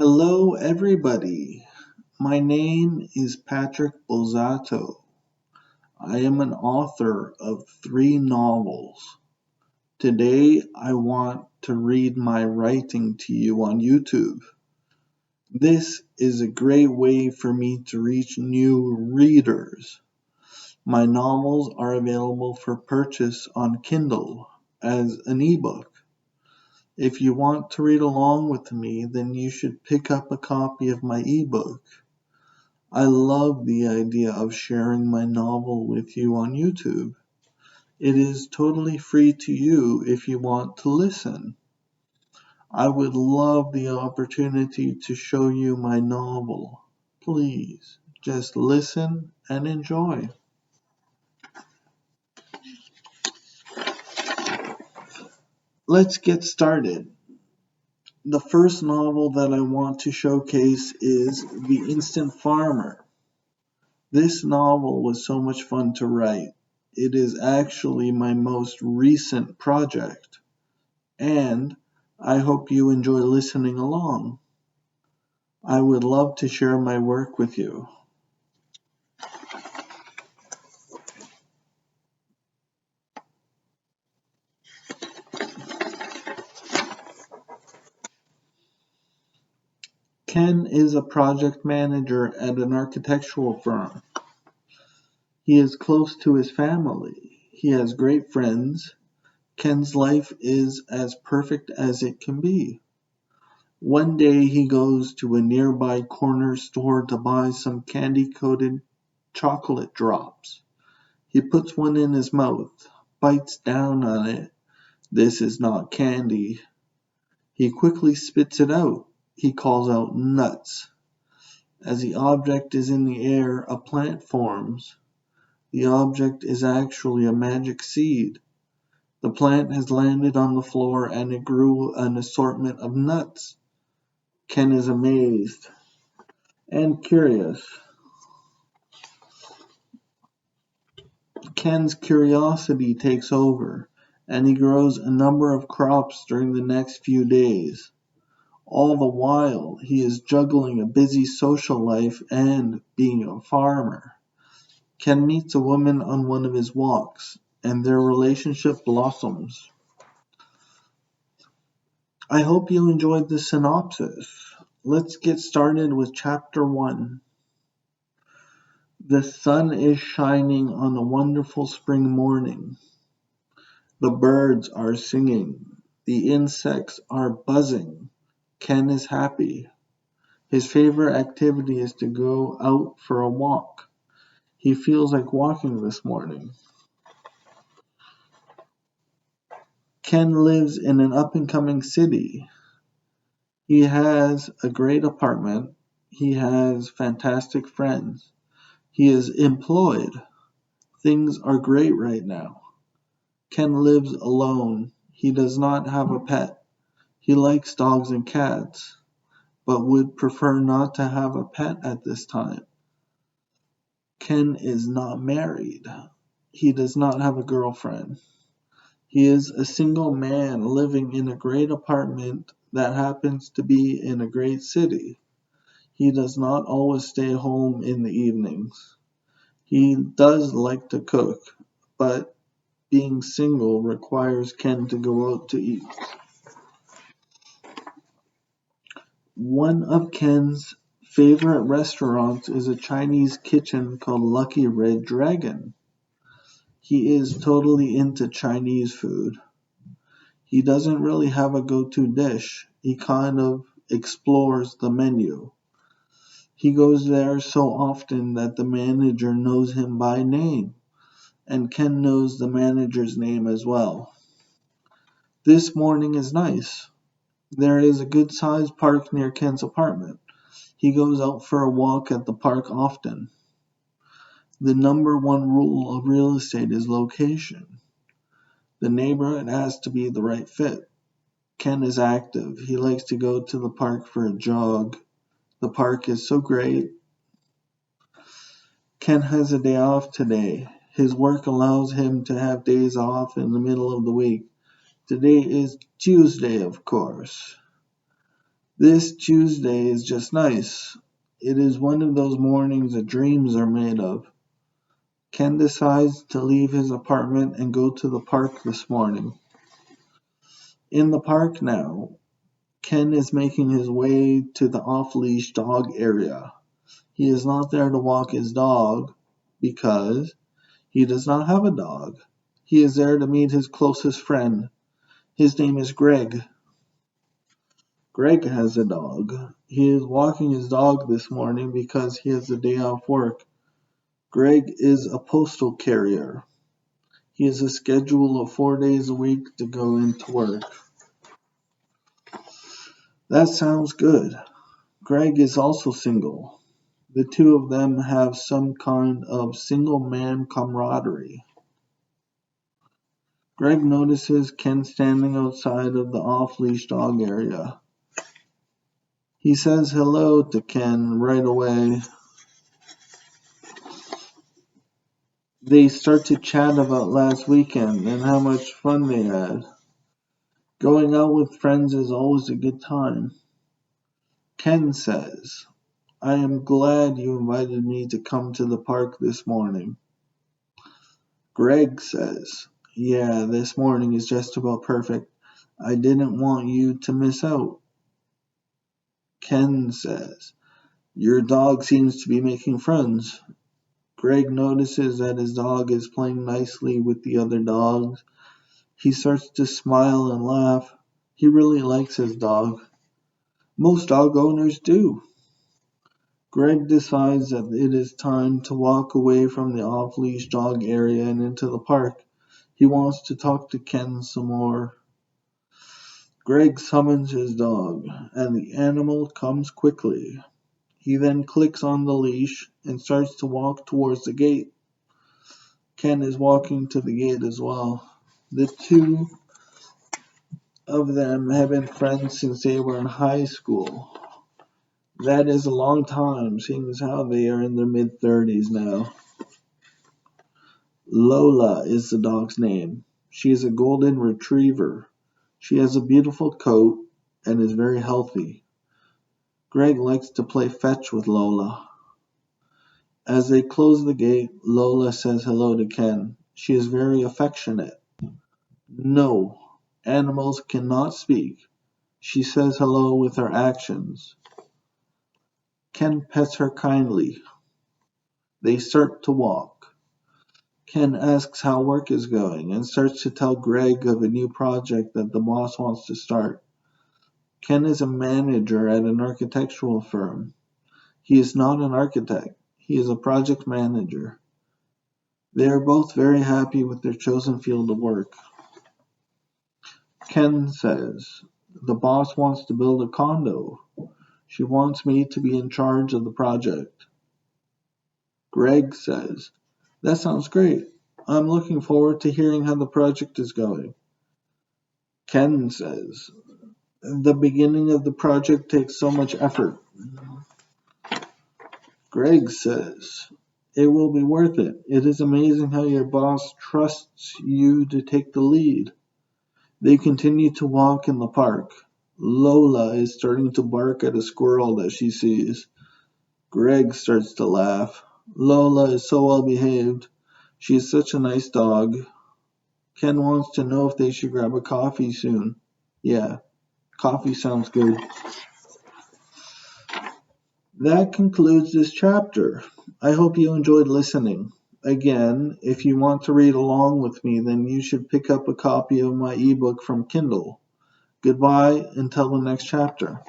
Hello, everybody. My name is Patrick Bozzato. I am an author of 3 novels. Today, I want to read my writing to you on YouTube. This is a great way for me to reach new readers. My novels are available for purchase on Kindle as an ebook. If you want to read along with me, then you should pick up a copy of my ebook. I love the idea of sharing my novel with you on YouTube. It is totally free to you if you want to listen. I would love the opportunity to show you my novel. Please, just listen and enjoy. Let's get started. The first novel that I want to showcase is The Instant Farmer. This novel was so much fun to write. It is actually my most recent project, and I hope you enjoy listening along. I would love to share my work with you. Ken is a project manager at an architectural firm. He is close to his family. He has great friends. Ken's life is as perfect as it can be. One day he goes to a nearby corner store to buy some candy-coated chocolate drops. He puts one in his mouth, bites down on it. This is not candy. He quickly spits it out. He calls out nuts. As the object is in the air, a plant forms. The object is actually a magic seed. The plant has landed on the floor and it grew an assortment of nuts. Ken is amazed and curious. Ken's curiosity takes over, and he grows a number of crops during the next few days. All the while, he is juggling a busy social life and being a farmer. Ken meets a woman on one of his walks, and their relationship blossoms. I hope you enjoyed the synopsis. Let's get started with chapter 1. The sun is shining on a wonderful spring morning. The birds are singing. The insects are buzzing. Ken is happy. His favorite activity is to go out for a walk. He feels like walking this morning. Ken lives in an up-and-coming city. He has a great apartment. He has fantastic friends. He is employed. Things are great right now. Ken lives alone. He does not have a pet. He likes dogs and cats, but would prefer not to have a pet at this time. Ken is not married. He does not have a girlfriend. He is a single man living in a great apartment that happens to be in a great city. He does not always stay home in the evenings. He does like to cook, but being single requires Ken to go out to eat. One of Ken's favorite restaurants is a Chinese kitchen called Lucky Red Dragon. He is totally into Chinese food. He doesn't really have a go-to dish. He kind of explores the menu. He goes there so often that the manager knows him by name, and Ken knows the manager's name as well. This morning is nice. There is a good-sized park near Ken's apartment. He goes out for a walk at the park often. The number one rule of real estate is location. The neighborhood has to be the right fit. Ken is active. He likes to go to the park for a jog. The park is so great. Ken has a day off today. His work allows him to have days off in the middle of the week. Today is Tuesday, of course. This Tuesday is just nice. It is one of those mornings that dreams are made of. Ken decides to leave his apartment and go to the park this morning. In the park now, Ken is making his way to the off-leash dog area. He is not there to walk his dog because he does not have a dog. He is there to meet his closest friend. His name is Greg. Greg has a dog. He is walking his dog this morning because he has a day off work. Greg is a postal carrier. He has a schedule of 4 days a week to go into work. That sounds good. Greg is also single. The two of them have some kind of single man camaraderie. Greg notices Ken standing outside of the off-leash dog area. He says hello to Ken right away. They start to chat about last weekend and how much fun they had. Going out with friends is always a good time. Ken says, I am glad you invited me to come to the park this morning. Greg says, yeah, this morning is just about perfect. I didn't want you to miss out. Ken says, your dog seems to be making friends. Greg notices that his dog is playing nicely with the other dogs. He starts to smile and laugh. He really likes his dog. Most dog owners do. Greg decides that it is time to walk away from the off-leash dog area and into the park. He wants to talk to Ken some more. Greg summons his dog, and the animal comes quickly. He then clicks on the leash and starts to walk towards the gate. Ken is walking to the gate as well. The two of them have been friends since they were in high school. That is a long time, seeing as how they are in their mid-30s now. Lola is the dog's name. She is a golden retriever. She has a beautiful coat and is very healthy. Greg likes to play fetch with Lola. As they close the gate, Lola says hello to Ken. She is very affectionate. No, animals cannot speak. She says hello with her actions. Ken pets her kindly. They start to walk. Ken asks how work is going and starts to tell Greg of a new project that the boss wants to start. Ken is a manager at an architectural firm. He is not an architect. He is a project manager. They are both very happy with their chosen field of work. Ken says, the boss wants to build a condo. She wants me to be in charge of the project. Greg says, that sounds great. I'm looking forward to hearing how the project is going. Ken says, the beginning of the project takes so much effort. Greg says, it will be worth it. It is amazing how your boss trusts you to take the lead. They continue to walk in the park. Lola is starting to bark at a squirrel that she sees. Greg starts to laugh. Lola is so well behaved. She is such a nice dog. Ken wants to know if they should grab a coffee soon. Yeah, coffee sounds good. That concludes this chapter. I hope you enjoyed listening. Again, if you want to read along with me, then you should pick up a copy of my ebook from Kindle. Goodbye until the next chapter.